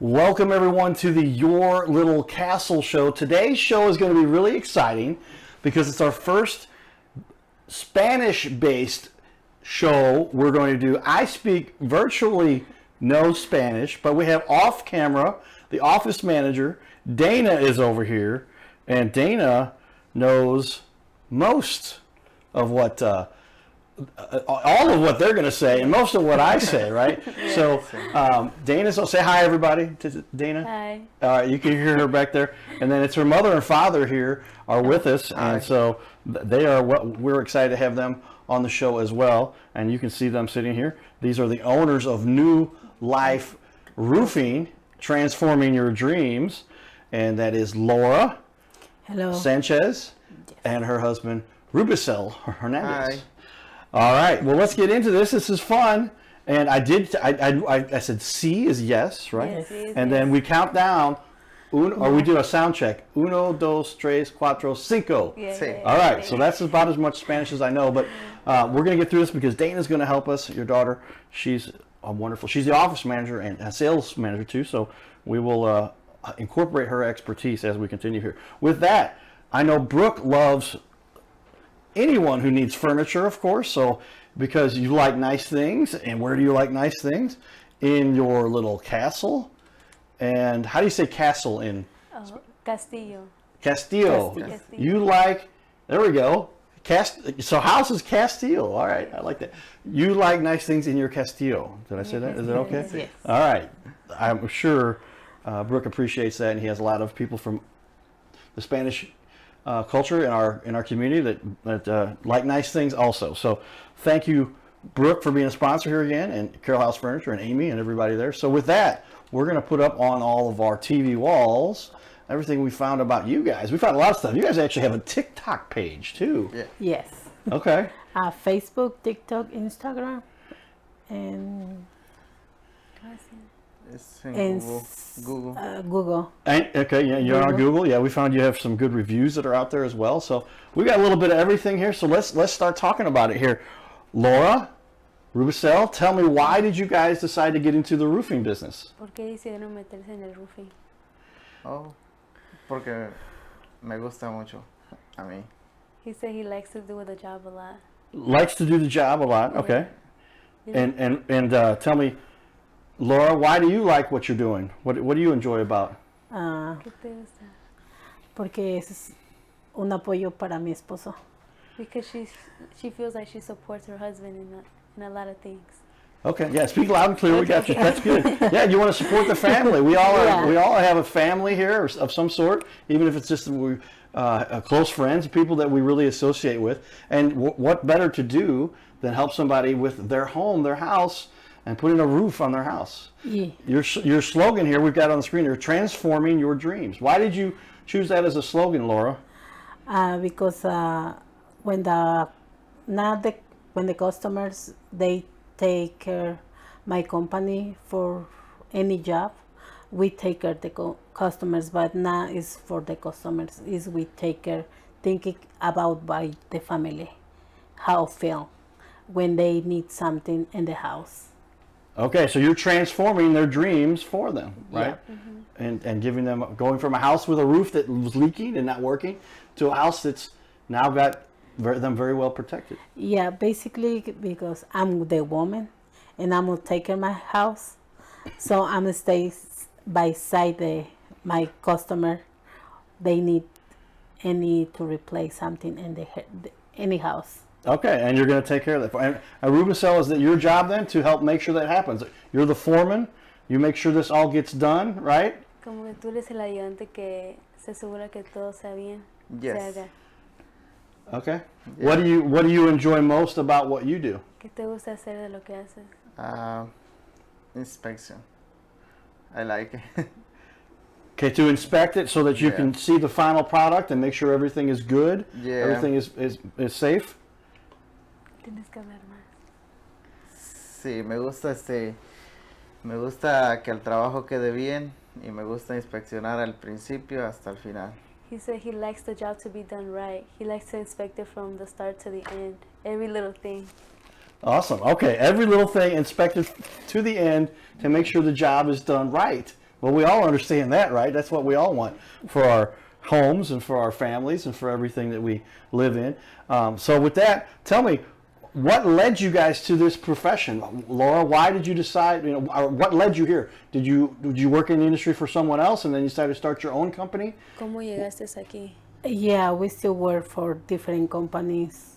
Welcome everyone to the Your Little Castle show. Today's show is going to be really exciting because it's our first Spanish-based show we're going to do. I speak virtually no Spanish, but we have off camera the office manager. Dana is over here, and Dana knows most of what all of what they're going to say and most of what I say, right? Yeah. So Dana, so say hi everybody to Dana. Hi. All right, you can hear her back there. And then it's her mother and father here are with us. And so they are what we're excited to have them on the show as well. And you can see them sitting here. These are the owners of New Life Roofing, transforming your dreams. And that is Laura Hello. Sanchez and her husband Rubicel Hernandez. Hi. All right, well, let's get into this. This is fun. And I said C is yes, right? Yes, it is, And then yes. we count down, or we do a sound check. Uno, dos, tres, cuatro, cinco. Yeah, Sí. yeah, All yeah, right, so that's about as much Spanish as I know, but we're going to get through this because Dana's going to help us, your daughter. She's wonderful. She's the office manager and a sales manager too, so we will incorporate her expertise as we continue here. With that, I know Brooke loves anyone who needs furniture, of course, so because you like nice things. And where do you like nice things? In your little castle. And how do you say castle in Castillo. Castillo? Castillo. You like, there we go. So house is Castillo. All right, I like that. You like nice things in your Castillo. Did I say that? Is that okay? Yes. All right. I'm sure Brooke appreciates that, and he has a lot of people from the Spanish culture in our community that like nice things also. So thank you, Brooke, for being a sponsor here again, and Carroll House Furniture and Amy and everybody there. So with that, we're going to put up on all of our TV walls everything we found about you guys. We found a lot of stuff. You guys actually have a TikTok page too. Yeah. Yes. Okay. Facebook, TikTok, Instagram, and It's in and Google. Google. And, okay, yeah, you're on Google. Yeah, we found you have some good reviews that are out there as well. So we got a little bit of everything here. So let's start talking about it here. Laura, Rubicel, tell me, why did you guys decide to get into the roofing business? ¿Por qué decidieron meterse en el roofing? Oh, porque me gusta mucho a mí. He said he likes to do the job a lot. Likes to do the job a lot. Okay. Yeah. And tell me, Laura, why do you like what you're doing? What do you enjoy about? ¿Qué te gusta? Porque es un apoyo para mi esposo. Because she feels like she supports her husband in a lot of things. Okay, yeah, speak loud and clear. We got you. That's good. Yeah, you want to support the family. We all Yeah. we all have a family here of some sort, even if it's just close friends, people that we really associate with. And what better to do than help somebody with their home, their house, and putting a roof on their house? Yeah. Your slogan here we've got on the screen here: transforming your dreams. Why did you choose that as a slogan, Laura? Because when the customers they take care my company for any job, we take care the customers, but now is for the customers is we take care thinking about by the family how feel when they need something in the house. Okay, so you're transforming their dreams for them, right? Yeah. And giving them, going from a house with a roof that was leaking and not working to a house that's now got them very well protected. Yeah, basically because I'm the woman and I'm gonna take care of my house, so I'm gonna stay by side my customer. They need any to replace something in any house. Okay, and you're going to take care of that. And Rubicel, is that your job then to help make sure that happens? You're the foreman. You make sure this all gets done, right? Como que tú eres el ayudante que se asegura que todo sea bien. Yes. Se haga. Okay. Yeah. What do you enjoy most about what you do? ¿Qué te gusta hacer de lo que haces? Inspection. I like it. Okay, to inspect it so that you Yeah. can see the final product and make sure everything is good. Yeah. Everything is safe. Tienes que hablar más. Sí, me gusta que el trabajo quede bien y me gusta inspeccionar al principio hasta el final. He said he likes the job to be done right. He likes to inspect it from the start to the end. Every little thing. Awesome. Okay, every little thing inspected to the end to make sure the job is done right. Well, we all understand that, right? That's what we all want for our homes and for our families and for everything that we live in. So with that, tell me, what led you guys to this profession? Laura, why did you decide, or what led you here? Did you work in the industry for someone else and then you decided to start your own company? ¿Cómo llegaste aquí? Yeah, we still work for different companies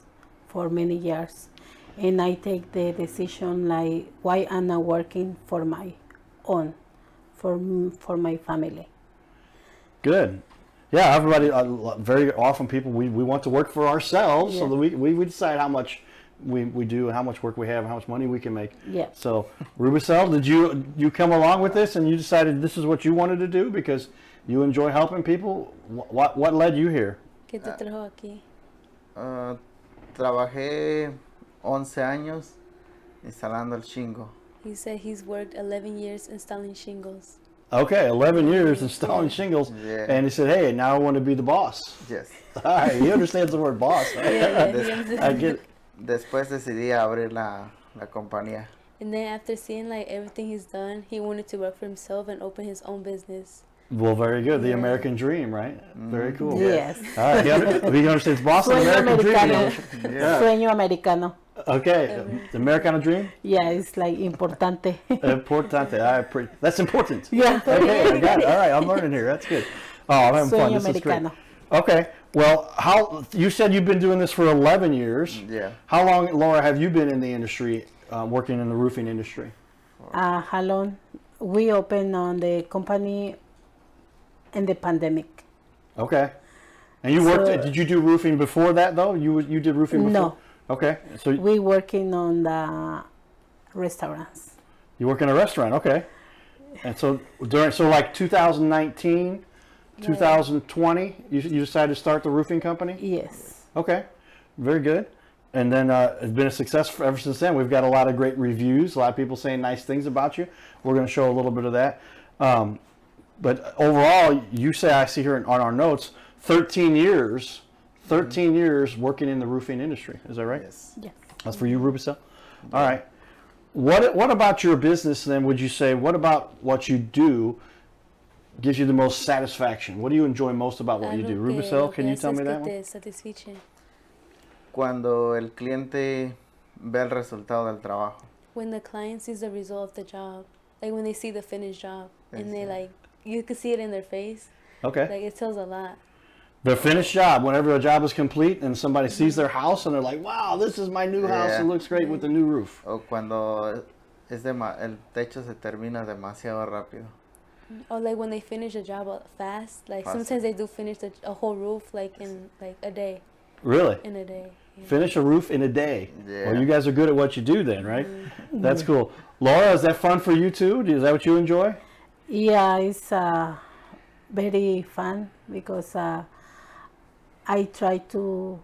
for many years. And I take the decision like why I'm not working for my own, for my family. Good. Yeah, everybody, very often people, we want to work for ourselves so that we decide how much we do, how much work we have, how much money we can make. Yeah. So, Rubicel, did you come along with this and you decided this is what you wanted to do because you enjoy helping people? What led you here? ¿Qué te trajo aquí? Trabajé 11 años instalando el shingo. He said he's worked 11 years installing shingles. Okay, 11 years installing shingles, Yeah. and he said, "Hey, now I want to be the boss." Yes. All right, he understands the word boss. I get it. Después decidí abrir la compañía. And then after seeing like everything he's done, he wanted to work for himself and open his own business. Well, very good. The Yeah. American dream, right? Very cool. Yes. All right, he understands boss and Sueño American dream. americano. Yeah. Sueño americano. Okay, the Americano dream. Yeah, it's like importante. Importante. That's important. Yeah. Okay, I got it. All right, I'm learning here. That's good. Oh, I'm having fun. Sueño This is great. americano. Okay. Well, you said you've been doing this for 11 years. Yeah. How long, Laura, have you been in the industry, working in the roofing industry? How long? We opened on the company in the pandemic. Okay. And you worked, So- did you do roofing before that, though? You did roofing before? No. Okay. So We working on the restaurants. you work in a restaurant, okay. And so like 2019, 2020, you decided to start the roofing company? Yes. Okay, very good. And then it's been a success ever since then. We've got a lot of great reviews, a lot of people saying nice things about you. We're going to show a little bit of that. But overall, you say, I see here on our notes, 13 years working in the roofing industry. Is that right? Yes. Yes. That's for you, Rubicel? All right. What about your business then, would you say, what about what you do gives you the most satisfaction? What do you enjoy most about what you do? Rubicel, can you tell me that one? Te satisfice. Cuando el cliente ve el resultado del trabajo. When the client sees the result of the job, like when they see the finished job, and they Exactly. like, you can see it in their face. Okay. Like it tells a lot. The finished job, whenever a job is complete and somebody sees their house and they're like, wow, this is my new house. Yeah. It looks great with the new roof. O cuando el techo se termina demasiado rápido. Or like when they finish a job fast. Like Fast. sometimes they do finish a whole roof like in like a day. Really? In a day. Yeah. Finish a roof in a day. Yeah. Well, you guys are good at what you do then, right? That's cool. Laura, is that fun for you too? Is that what you enjoy? Yeah, it's very fun because I try to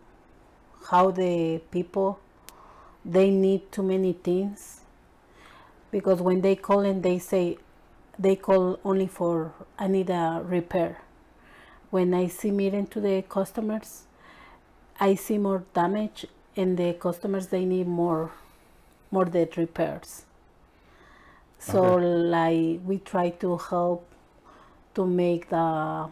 how the people they need too many things because when they call and they say they call only for I need a repair. When I see meeting to the customers, I see more damage and the customers they need more the repairs. So Okay. like we try to help to make the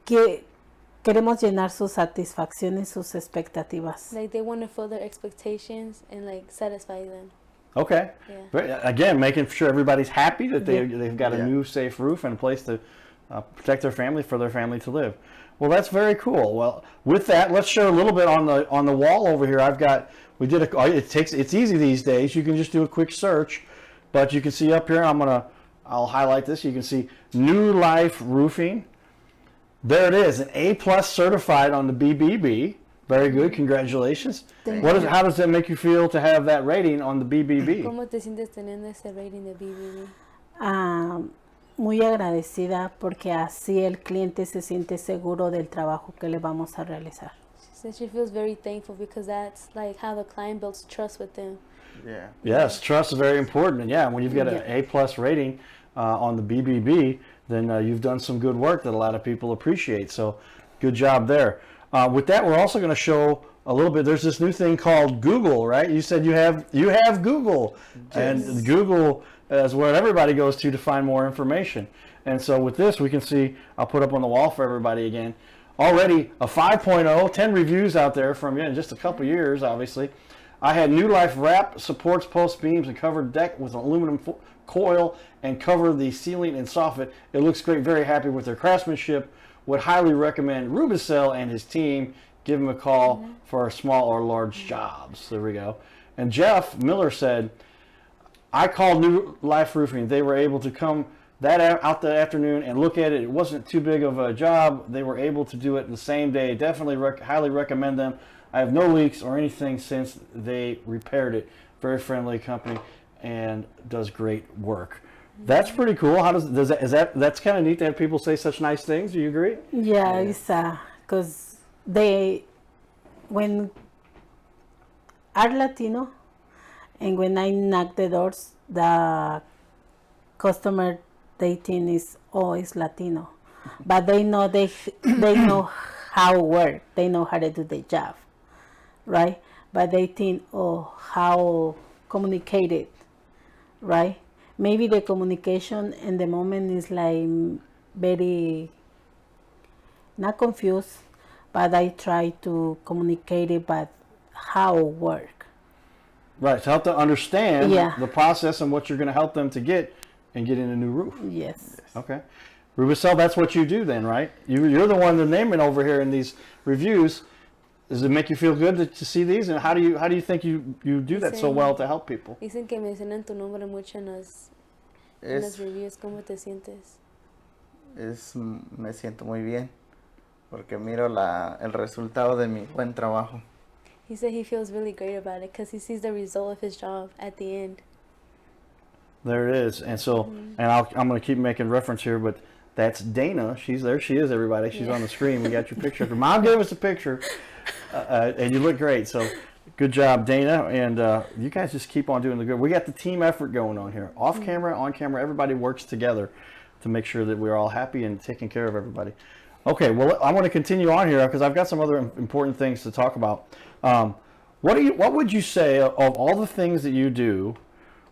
que queremos llenar sus satisfacciones, sus expectativas. Like they want to fill their expectations and like satisfy them. Okay. Yeah. Again, making sure everybody's happy that Yeah. they've got a Yeah. new safe roof and a place to protect their family, for their family to live. Well, that's very cool. Well, with that, let's show a little bit on the wall over here. It's easy these days. You can just do a quick search, but you can see up here. I'll highlight this. You can see New Life Roofing. There it is, an A+ certified on the BBB. Very good. Congratulations. Thank How does that make you feel to have that rating on the BBB? ¿Cómo te sientes teniendo ese rating de BBB? Muy agradecida porque así el cliente se siente seguro del trabajo que le vamos a realizar. She said she feels very thankful because that's like how the client builds trust with them. Yeah. Yes, trust is very important. And yeah, when you've got an A+ rating on the BBB, then you've done some good work that a lot of people appreciate. So good job there. With that, we're also going to show a little bit. There's this new thing called Google, right? You said you have Google, and Google is where everybody goes to find more information. And so with this, we can see, I'll put up on the wall for everybody again, already a 5.0, 10 reviews out there from in just a couple years, obviously. I had New Life wrap, supports post beams and covered deck with aluminum coil and cover the ceiling and soffit. It looks great. Very happy with their craftsmanship. Would highly recommend Rubicel and his team. Give him a call for small or large jobs. There we go. And Jeff Miller said, I called New Life Roofing. They were able to come out that afternoon and look at it. It wasn't too big of a job. They were able to do it the same day. Definitely highly recommend them. I have no leaks or anything since they repaired it. Very friendly company and does great work. That's pretty cool. How that's kind of neat to have people say such nice things. Do you agree? Yeah, it's because when are Latino, and when I knock the doors, the customer they think is always Latino, but they know they know how to work. They know how to do the job, right? But they think, how communicated, right? Maybe the communication in the moment is like very not confused, but I try to communicate it, but how work. Right, to help them understand the process and what you're going to help them to get in a new roof. Yes. Okay. Rubicel, that's what you do then, right? You're the one that's naming over here in these reviews. Does it make you feel good to see these? And how do you think you do that so well to help people? Dicen que mencionan tu nombre mucho en las reviews. ¿Cómo te sientes? Me siento muy bien porque miro el resultado de mi buen trabajo. He said he feels really great about it because he sees the result of his job at the end. There it is. And so, and I'm going to keep making reference here, but that's Dana. She's there. She is, everybody. She's on the screen. We got your picture. Her mom gave us a picture, and you look great. So good job, Dana. And you guys just keep on doing the good. We got the team effort going on here. Off camera, on camera, everybody works together to make sure that we're all happy and taking care of everybody. Okay, well, I want to continue on here because I've got some other important things to talk about. What would you say of all the things that you do?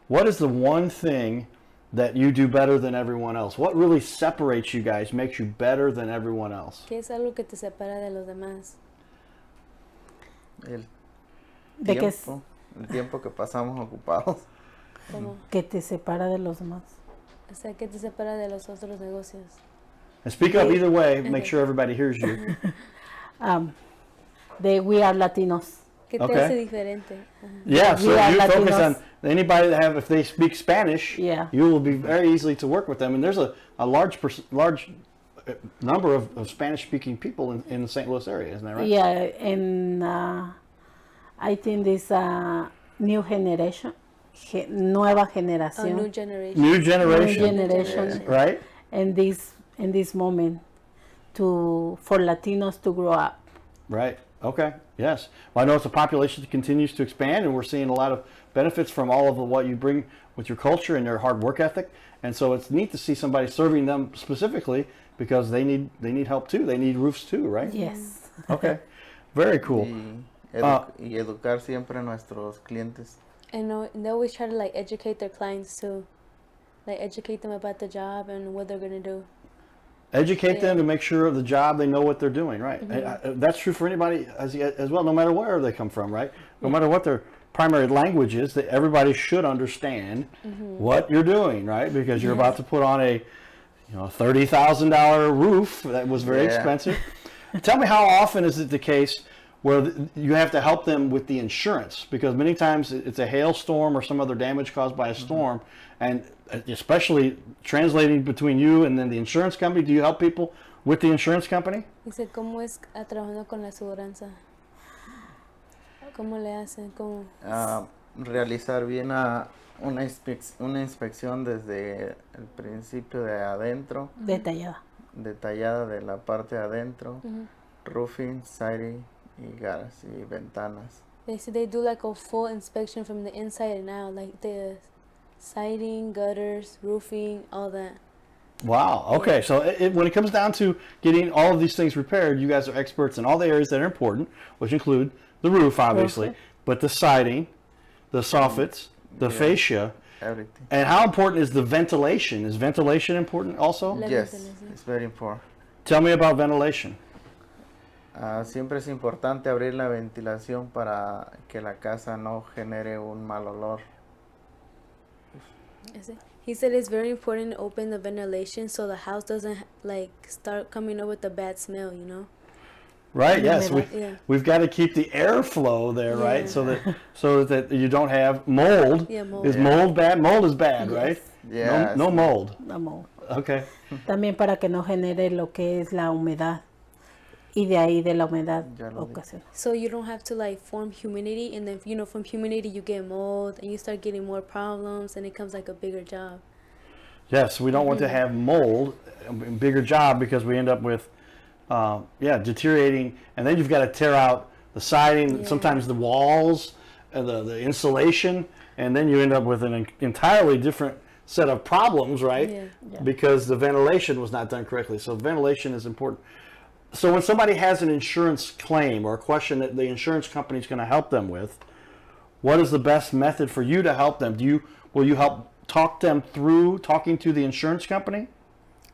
What is the one thing that you do better than everyone else? What really separates you guys, makes you better than everyone else? ¿Qué es algo que te separa de los demás? El tiempo que pasamos ocupados. ¿Cómo? Que te separa de los demás. O sea, ¿qué te separa de los otros negocios? And speak up either way, make sure everybody hears you. We are Latinos. ¿Qué te hace diferente? Yeah, so We are you focus Latinos. on anybody that if they speak Spanish, Yeah. you will be very easy to work with them. And there's a large number of Spanish-speaking people in the St. Louis area, isn't that right? Yeah, and I think this new generation, nueva generación, New generation. New generation. New generation, Right? in this moment, for Latinos to grow up. Right. Okay. Yes. Well, I know it's a population that continues to expand, and we're seeing a lot of benefits from all of what you bring with your culture and your hard work ethic. And so it's neat to see somebody serving them specifically because they need help too. They need roofs too, right? Yes. Okay. Very cool. Y educar siempre a nuestros clientes. And they always try to educate their clients too. Educate them about the job and what they're going to do. Educate them to make sure of the job, they know what they're doing, right? And that's true for anybody as well, no matter where they come from, right? No matter what their primary language is, that everybody should understand what you're doing, right? Because you're about to put on a $30,000 roof that was very expensive. Tell me, how often is it the case where you have to help them with the insurance? Because many times it's a hailstorm or some other damage caused by a storm, and especially translating between you and then the insurance company. Do you help people with the insurance company? Dice, ¿cómo es trabajando con la aseguranza? ¿Cómo le hacen? ¿Cómo? Realizar bien una inspección desde el principio de adentro. Detallada de la parte de adentro. Roofing, siding y gutters y ventanas. They say they do a full inspection from the inside and out, the siding, gutters, roofing, all that. Wow. Okay. So when it comes down to getting all of these things repaired, you guys are experts in all the areas that are important, which include the roof, obviously, Roof. but the siding, the soffits, the Yeah. fascia, Everything. and how important is the ventilation? Is ventilation important also? La Yes, ventilación. it's very important. Tell me about ventilation. Siempre es importante abrir la ventilación para que la casa no genere un mal olor. Is it? He said it's very important to open the ventilation so the house doesn't like start coming up with a bad smell, you know? Right? Yeah, Yes, maybe Yeah. we've got to keep the airflow there, right? Yeah. So that you don't have mold. Yeah, mold. Is Yeah. mold bad? Mold is bad, right? Yes. No mold. Vamos. Okay. También para que no genere lo que es la humedad. Y de ahí de la humedad Ya lo vi. ocasiona. So you don't have to like form humidity, and then you know from humidity you get mold, and you start getting more problems, and it becomes like a bigger job. Yes, we don't want to have mold, a bigger job, because we end up with, deteriorating, and then you've got to tear out the siding, Yeah. sometimes the walls, the insulation, and then you end up with an entirely different set of problems, right? Yeah. Yeah. Because the ventilation was not done correctly. So ventilation is important. So when somebody has an insurance claim or a question that the insurance company is going to help them with, what is the best method for you to help them? Will you help talk them through talking to the insurance company?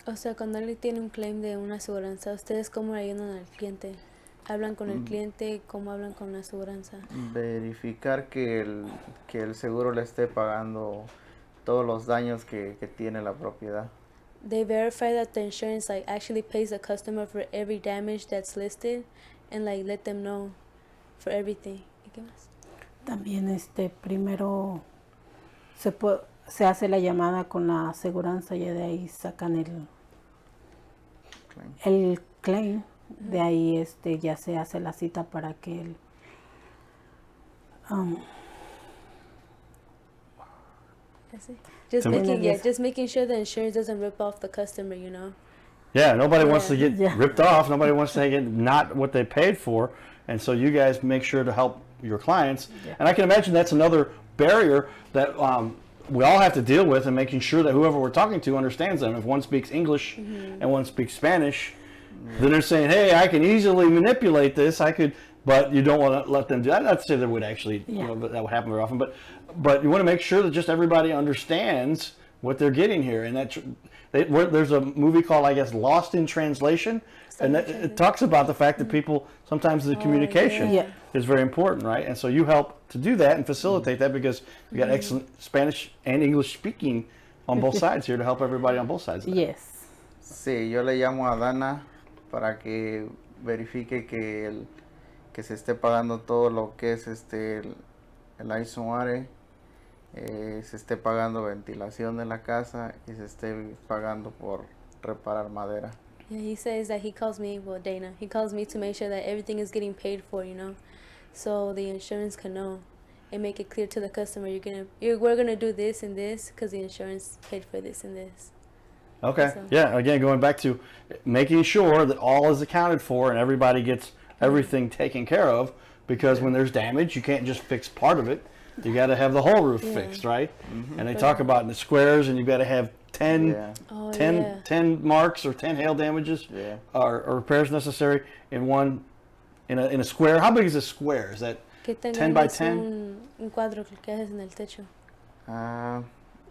O sea, cuando alguien tiene un claim de una aseguranza, ¿ustedes cómo le ayudan al cliente? ¿Hablan con el cliente? ¿Cómo hablan con la aseguranza? Verificar que el seguro le esté pagando todos los daños que tiene la propiedad. They verify that the insurance like actually pays the customer for every damage that's listed, and like let them know for everything. ¿Y qué más? También primero se hace la llamada con la aseguranza y de ahí sacan el claim. De ahí ya se hace la cita para que el That's it. Just So- making Yes. just making sure the insurance doesn't rip off the customer, you know. Yeah, nobody wants to get Yeah. ripped off. Nobody wants to get not what they paid for. And so you guys make sure to help your clients. Yeah. And I can imagine that's another barrier that we all have to deal with, and making sure that whoever we're talking to understands them. If one speaks English and one speaks Spanish, then they're saying, hey, I can easily manipulate this. But you don't want to let them do that. Not to say that would actually, Yeah. that would happen very often. But you want to make sure that just everybody understands what they're getting here. And there's a movie called, I guess, Lost in Translation. And it talks about the fact that people, sometimes the communication yeah. is very important, right? And so you help to do that and facilitate that, because you got excellent Spanish and English speaking on both sides here to help everybody on both sides. Yes. Sí, yo le llamo a Dana para que verifique que se esté pagando todo lo que es el ISOARE, se esté pagando ventilación de la casa y se esté pagando por reparar madera. Yeah, he says that he calls me, well, Dana, he calls me to make sure that everything is getting paid for, you know, so the insurance can know and make it clear to the customer, we're gonna do this and this because the insurance paid for this and this. Okay. So- Yeah. Again, going back to making sure that all is accounted for and everybody gets everything taken care of, because when there's damage, you can't just fix part of it. You got to have the whole roof Yeah. fixed, right? And they talk about in the squares, and you've got to have 10, Yeah, Oh, 10, yeah. 10 marks or 10 hail damages yeah. or repairs necessary in a square. How big is a square? Is that ¿Qué tan 10 grande by es 10? un cuadro que haces en el techo? Ah,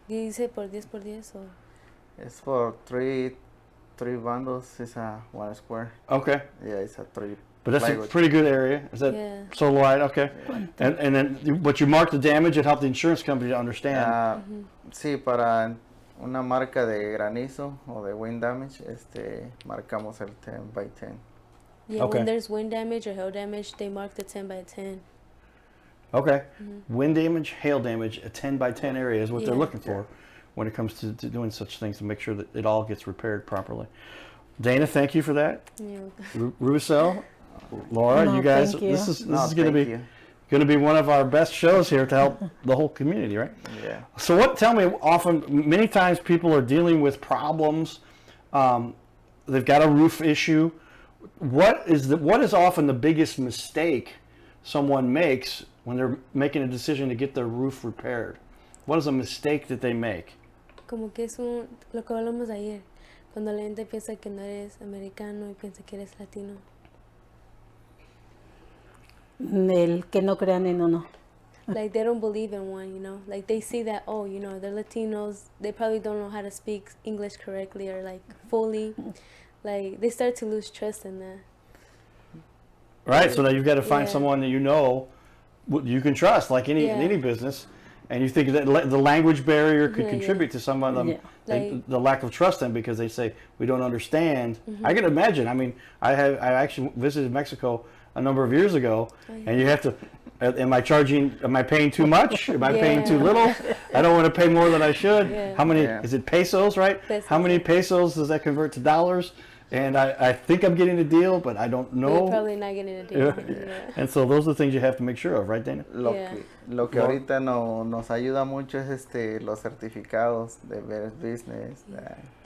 Dice por 10 por 10 o... it's for three bundles. It's a 1 square. okay? Yeah, it's a 3. But that's plywood. a pretty good area. Is that Yeah. so wide? Okay. And then, but you mark the damage and help the insurance company to understand. Ah, sí, para una marca de granizo o de wind damage, marcamos el 10 by 10. Yeah, Okay. when there's wind damage or hail damage, they mark the 10 by 10. Okay. Wind damage, hail damage, a 10 by 10 area is what they're Yeah. looking for when it comes to doing such things, to make sure that it all gets repaired properly. Dana, thank you for that. Yeah. Rubicel, Laura, No, you guys, thank you. this is No, going to thank be you. one of our best shows here to help the whole community, right? Yeah. So tell me, many times people are dealing with problems. They've got a roof issue. What is often the biggest mistake someone makes when they're making a decision to get their roof repaired? What is a mistake that they make? Como que es lo que hablamos ayer, cuando la gente piensa que no eres americano y piensa que eres latino. El que no crean en uno. Like they don't believe in one, you know. Like they see that, oh, you know, they're Latinos. They probably don't know how to speak English correctly or like fully. Like they start to lose trust in that. Right. So now you've got to find Yeah. someone that you know you can trust, like Yeah. any business. And you think that the language barrier could Yeah, contribute to some of them, Yeah. Like- the lack of trust in, because they say we don't understand. I can imagine. I mean, I actually visited Mexico a number of years ago, and you have to. Am I paying too much? Am I paying too Yeah. little? I don't want to pay more than I should. Yeah. How many? Yeah. Is it pesos, right? Pesos. How many pesos does that convert to dollars? And I think I'm getting a deal, but I don't They're know. probably not getting a deal. Yeah. And so those are the things you have to make sure of, right, Dana? Yeah. Lo que ahorita nos ayuda mucho es los certificados de Better Business,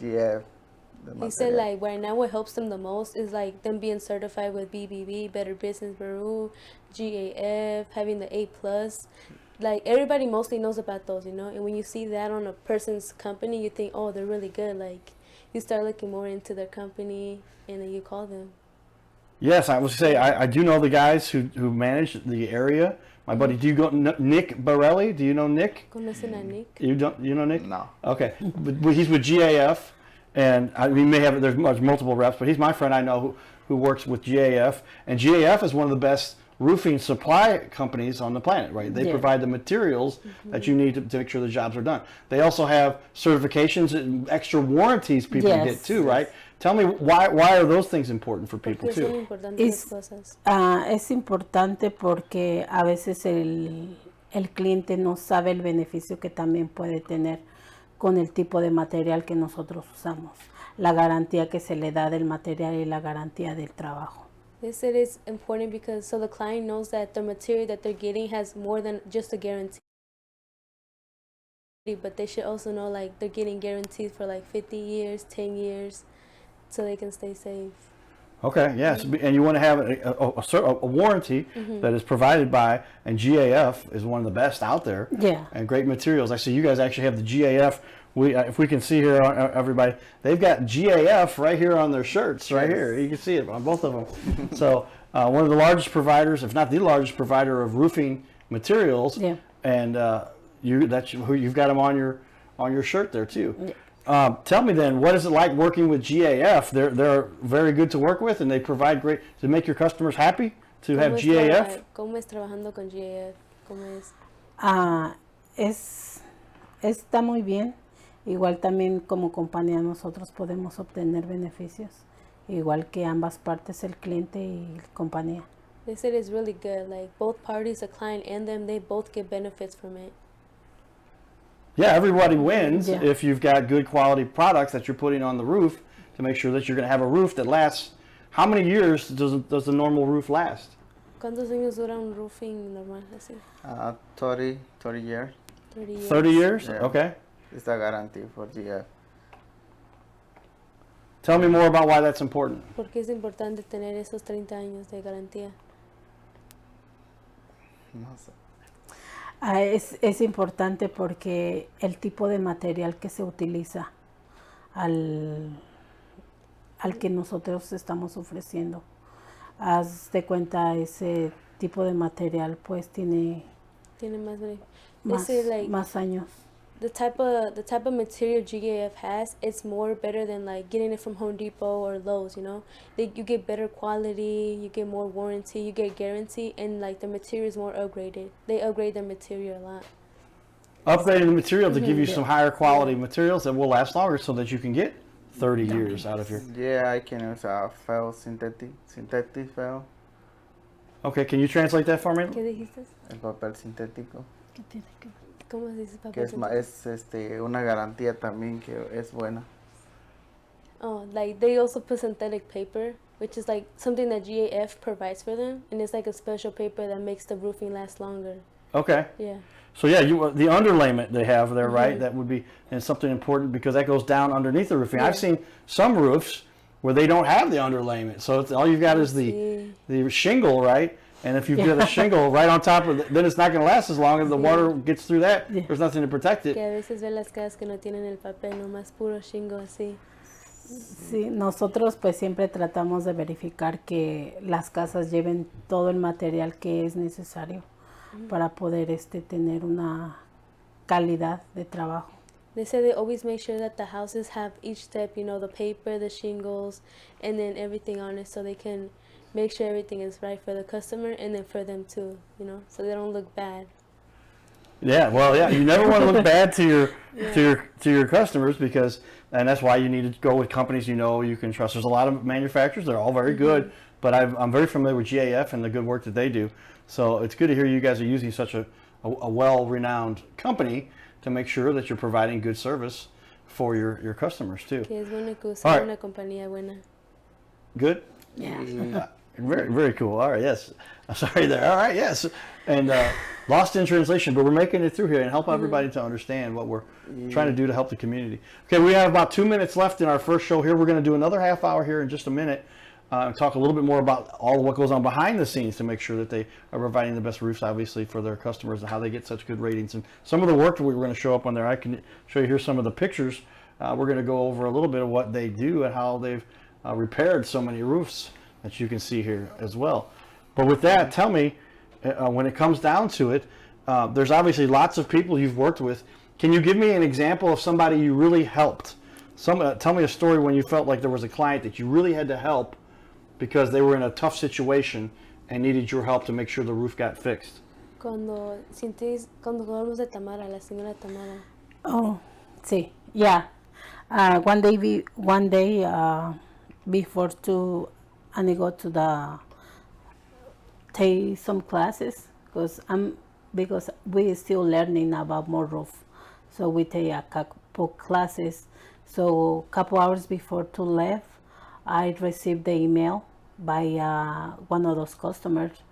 GF. de He said material. like right now what helps them the most is like them being certified with BBB, Better Business Bureau, GAF, having the A+. Like everybody mostly knows about those, you know. And when you see that on a person's company, you think, oh, they're really good. Like you start looking more into their company, and then you call them. Yes, I would say I do know the guys who manage the area. My buddy, do you go Nick Borelli? Do you know Nick? ¿Conocen a Nick? You know Nick? No. Okay, but he's with GAF, and we may have there's multiple reps, but he's my friend I know who works with GAF, and GAF is one of the best roofing supply companies on the planet, right? They Yeah. provide the materials that you need to make sure the jobs are done. They also have certifications and extra warranties people Yes. get too, right? Tell me why are those things important for people Porque son too? importantes Es- las cosas. Es importante porque a veces el cliente no sabe el beneficio que también puede tener con el tipo de material que nosotros usamos, la garantía que se le da del material y la garantía del trabajo. They said it's important because so the client knows that the material that they're getting has more than just a guarantee. But they should also know like they're getting guarantees for like 50 years, 10 years, so they can stay safe. Okay, yes, and you want to have a warranty that is provided by, and GAF is one of the best out there. Yeah. And great materials. I see you guys actually have the GAF. If we can see here, everybody, they've got GAF right here on their shirts, right here. You can see it on both of them. So one of the largest providers, if not the largest provider of roofing materials. Yeah. And you've got them on your shirt there too. Yeah. Tell me then, what is it like working with GAF? They're very good to work with, and they provide great to make your customers happy to have GAF. ¿Cómo es trabajando con GAF? ¿Cómo es? Está muy bien. Igual también como compañía nosotros podemos obtener beneficios, igual que ambas partes, el cliente y la compañía. They said it's really good. Like both parties, the client and them, they both get benefits from it. Yeah, everybody wins Yeah. if you've got good quality products that you're putting on the roof to make sure that you're going to have a roof that lasts. How many years does the normal roof last? ¿Cuántos años dura un roofing normal así? 30 years 30 years. 30 years? Yeah. Okay. is the guarantee for GF. Tell me more about why that's important. ¿Por qué es importante tener esos 30 años de garantía? No sé. Es importante porque el tipo de material que se utiliza al que nosotros estamos ofreciendo. Haz de cuenta, ese tipo de material pues tiene Tiene más beneficios. They say like más años. the type of material GAF has, it's more better than like getting it from Home Depot or Lowe's, you know. You get better quality, you get more warranty, you get guarantee, and like the material is more upgraded. They upgrade their material a lot. Upgrading the material to give you Yeah. some higher quality materials that will last longer so that you can get 30 years out of your... Yeah, I can use synthetic felt, Okay, can you translate that for me? ¿Qué dijiste? el papel sintético, ¿Cómo se dice que papel? es una garantía también que es buena. Oh, like they also put synthetic paper, which is like something that GAF provides for them, and it's like a special paper that makes the roofing last longer. Okay. Yeah. So yeah, the underlayment they have there, right? Mhm. That would be and something important because that goes down underneath the roofing. Yeah. I've seen some roofs where they don't have the underlayment, so it's, all you've got is Sí. the shingle, right? And if you've Yeah. got a shingle right on top of it, then it's not going to last as long as the Yeah. water gets through that. Yeah. There's nothing to protect Que it. a veces ve las casas que no tienen el papel, nomás puro shingle así. Sí, nosotros pues siempre tratamos de verificar que las casas lleven todo el material que es necesario para poder tener una calidad de trabajo. They say they always make sure that the houses have each step, you know, the paper, the shingles, and then everything on it, so they can make sure everything is right for the customer and then for them too, you know, so they don't look bad. Yeah, well, yeah, you never want to look bad to your customers, because, and that's why you need to go with companies you can trust. There's a lot of manufacturers; they're all very good, but I'm very familiar with GAF and the good work that they do. So it's good to hear you guys are using such a well-renowned company to make sure that you're providing good service for your customers too. Que es bueno que usen All right. una compañía buena. Good. Yeah. Very, very cool. All right, yes. Sorry there. All right, yes. And lost in translation, but we're making it through here and help everybody to understand what we're trying to do to help the community. Okay, we have about 2 minutes left in our first show here. We're going to do another half hour here in just a minute and talk a little bit more about all of what goes on behind the scenes to make sure that they are providing the best roofs, obviously, for their customers and how they get such good ratings. And some of the work that we were going to show up on there, I can show you here some of the pictures. We're going to go over a little bit of what they do and how they've repaired so many roofs that you can see here as well. But with that, tell me, when it comes down to it, there's obviously lots of people you've worked with. Can you give me an example of somebody you really helped? Tell me a story when you felt like there was a client that you really had to help because they were in a tough situation and needed your help to make sure the roof got fixed. Cuando hablamos de Tamara, la señora Tamara. Oh, sí, yeah. One day before I go to take some classes because we still learning about more roof, so we take a couple classes. So a couple hours before to leave, I received the email by one of those customers.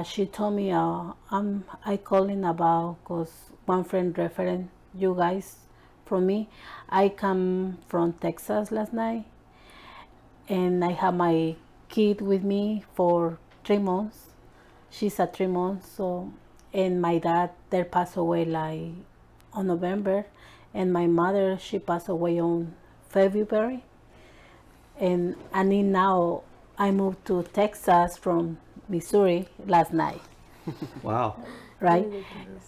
She told me I calling about because one friend referred you guys from me. I come from Texas last night, and I have my kid with me for 3 months. She's at 3 months, so, and my dad, they passed away like on November, and my mother, she passed away on February. And now I moved to Texas from Missouri last night. Wow. Right?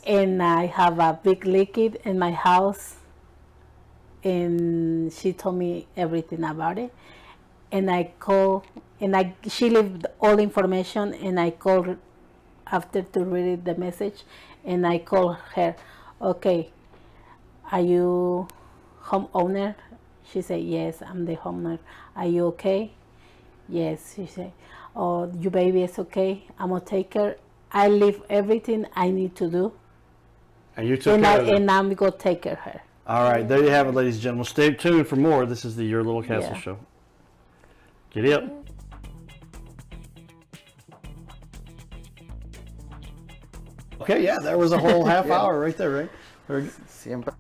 And I have a big liquid in my house, and she told me everything about it. And I call, and she left all information, and I called after to read the message, and I called her. Okay, are you homeowner? She said, yes, I'm the homeowner. Are you okay? Yes, she said. Oh, your baby is okay. I'm gonna take her. I leave everything I need to do, And you took care of it. and I'm gonna take care of her. All right, there you have it, ladies and gentlemen. Stay tuned for more. This is the Your Little Castle Yeah. Show. Giddy up. Okay, yeah, there was a whole half hour right there, right? Very good. Siempre.